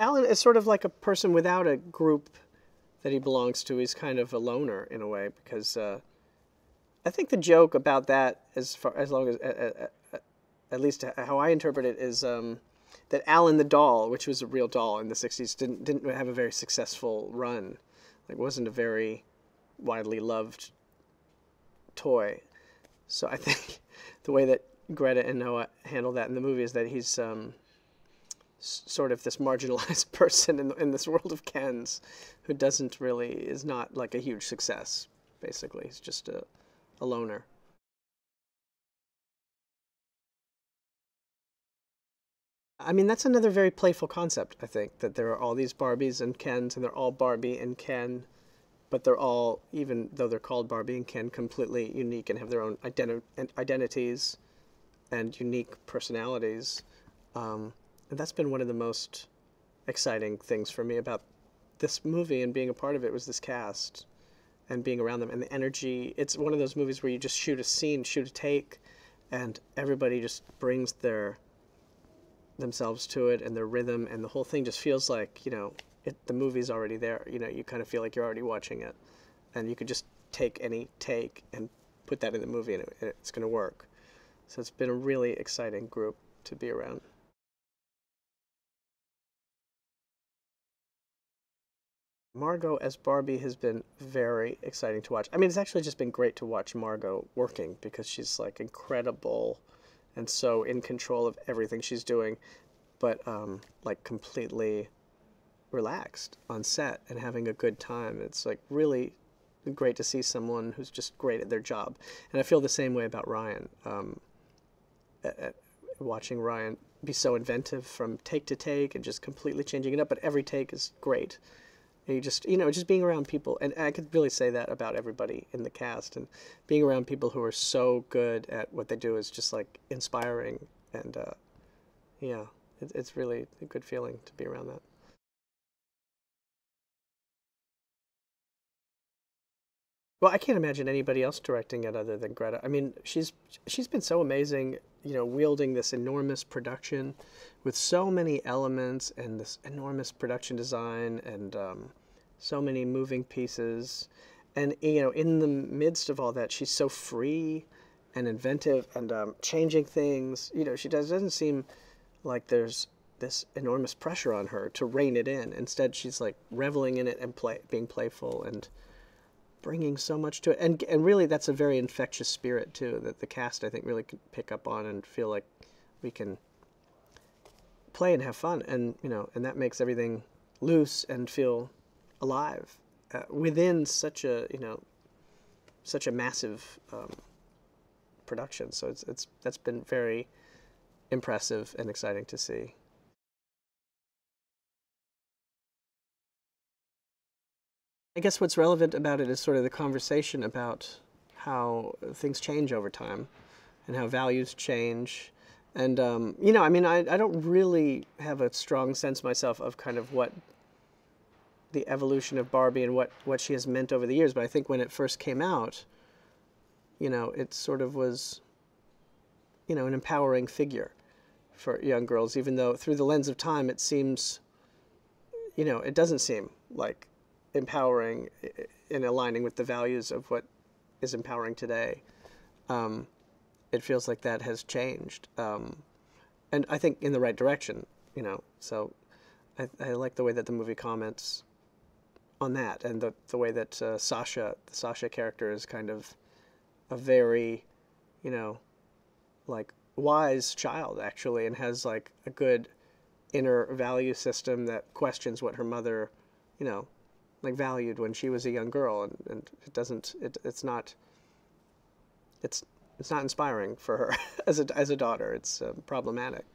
Alan is sort of like a person without a group that he belongs to. He's kind of a loner in a way because I think the joke about that, as long as at least how I interpret it, is that Alan the doll, which was a real doll in the '60s, didn't have a very successful run. Like, wasn't a very widely loved toy. So I think the way that Greta and Noah handle that in the movie is that he's sort of this marginalized person in this world of Kens who is not like a huge success, basically. He's just a loner. I mean, that's another very playful concept, I think, that there are all these Barbies and Kens, and they're all Barbie and Ken, but they're all, even though they're called Barbie and Ken, completely unique and have their own identities and unique personalities. And that's been one of the most exciting things for me about this movie and being a part of it, was this cast and being around them and the energy. It's one of those movies where you just shoot a scene, shoot a take, and everybody just brings themselves to it and their rhythm, and the whole thing just feels like, the movie's already there. You kind of feel like you're already watching it, and you could just take any take and put that in the movie, and it's going to work. So it's been a really exciting group to be around. Margot as Barbie has been very exciting to watch. I mean, it's actually just been great to watch Margot working because she's like incredible and so in control of everything she's doing, but like completely relaxed on set and having a good time. It's like really great to see someone who's just great at their job. And I feel the same way about Ryan. Watching Ryan be so inventive from take to take and just completely changing it up, but every take is great. And you just being around people, and I could really say that about everybody in the cast, and being around people who are so good at what they do is just like inspiring, and yeah, it's really a good feeling to be around that. Well, I can't imagine anybody else directing it other than Greta. I mean, she's been so amazing, wielding this enormous production with so many elements and this enormous production design and so many moving pieces. And, in the midst of all that, she's so free and inventive and changing things. She doesn't seem like there's this enormous pressure on her to rein it in. Instead, she's like reveling in it and being playful and bringing so much to it, and really that's a very infectious spirit too that the cast, I think, really can pick up on and feel like we can play and have fun, and and that makes everything loose and feel alive within such a massive production. So that's been very impressive and exciting to see. I guess what's relevant about it is sort of the conversation about how things change over time and how values change. And, I mean, I don't really have a strong sense myself of kind of what the evolution of Barbie and what she has meant over the years. But I think when it first came out, it sort of was, an empowering figure for young girls, even though through the lens of time it seems, it doesn't seem like empowering in aligning with the values of what is empowering today. It feels like that has changed, and I think in the right direction. So I like the way that the movie comments on that, and the way that the Sasha character is kind of a very, like wise child actually, and has like a good inner value system that questions what her mother, like valued when she was a young girl, and it's not inspiring for her as a daughter. It's problematic.